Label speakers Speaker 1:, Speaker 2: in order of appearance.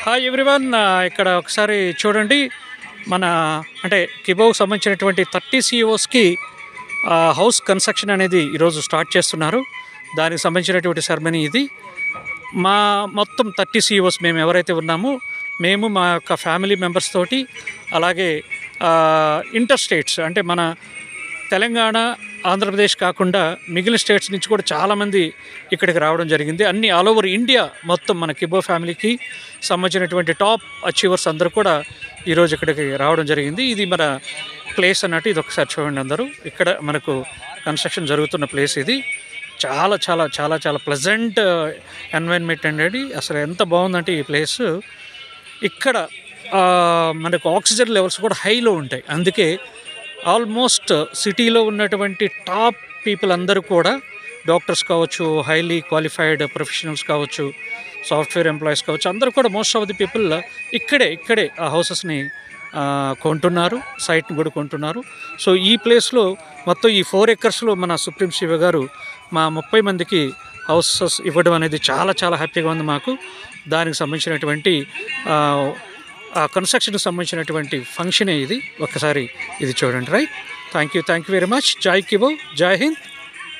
Speaker 1: Hi everyone, ఇక్కడ ఒకసారి చూడండి. మన అంటే కిబోకు సంబంధించినటువంటి 30 CEOస్కి హౌస్ కన్స్ట్రక్షన్ అనేది ఈరోజు స్టార్ట్ చేస్తున్నారు. దానికి సంబంధించినటువంటి సెరమనీ ఇది. మా మొత్తం 30 CEOస్ మేము ఎవరైతే ఉన్నామో మేము మా యొక్క ఫ్యామిలీ మెంబర్స్ తోటి, అలాగే ఇంటర్ స్టేట్స్ అంటే మన తెలంగాణ, ఆంధ్రప్రదేశ్ కాకుండా మిగిలిన స్టేట్స్ నుంచి కూడా చాలామంది ఇక్కడికి రావడం జరిగింది. అన్ని ఆల్ ఓవర్ ఇండియా మొత్తం మన కిబో ఫ్యామిలీకి సంబంధించినటువంటి టాప్ అచీవర్స్ అందరూ కూడా ఈరోజు ఇక్కడికి రావడం జరిగింది. ఇది మన ప్లేస్ అన్నట్టు. ఇది ఒకసారి చూడండి అందరూ. ఇక్కడ మనకు కన్స్ట్రక్షన్ జరుగుతున్న ప్లేస్ ఇది. చాలా చాలా చాలా చాలా ప్లెజెంట్ ఎన్వైర్న్మెంట్ అనేది. అసలు ఎంత బాగుందంటే ఈ ప్లేస్. ఇక్కడ మనకు ఆక్సిజన్ లెవెల్స్ కూడా హైలో ఉంటాయి. అందుకే ఆల్మోస్ట్ సిటీలో ఉన్నటువంటి టాప్ పీపుల్ అందరూ కూడా డాక్టర్స్ కావచ్చు, హైలీ క్వాలిఫైడ్ ప్రొఫెషనల్స్ కావచ్చు, సాఫ్ట్వేర్ ఎంప్లాయీస్ కావచ్చు, అందరూ కూడా మోస్ట్ ఆఫ్ ది పీపుల్ ఇక్కడే ఆ హౌసెస్ని కొంటున్నారు, సైట్ని కూడా కొంటున్నారు. సో ఈ ప్లేస్లో మొత్తం ఈ 4 acresలో మన సుప్రీం శివ గారు మా 30 మందికి హౌసెస్ ఇవ్వడం అనేది చాలా చాలా హ్యాపీగా ఉంది మాకు. దానికి సంబంధించినటువంటి కన్స్ట్రక్షన్కి సంబంధించినటువంటి ఫంక్షనే ఇది. ఒక్కసారి ఇది చూడండి. Right. Thank you very much. జై కిబో, జై హింద్.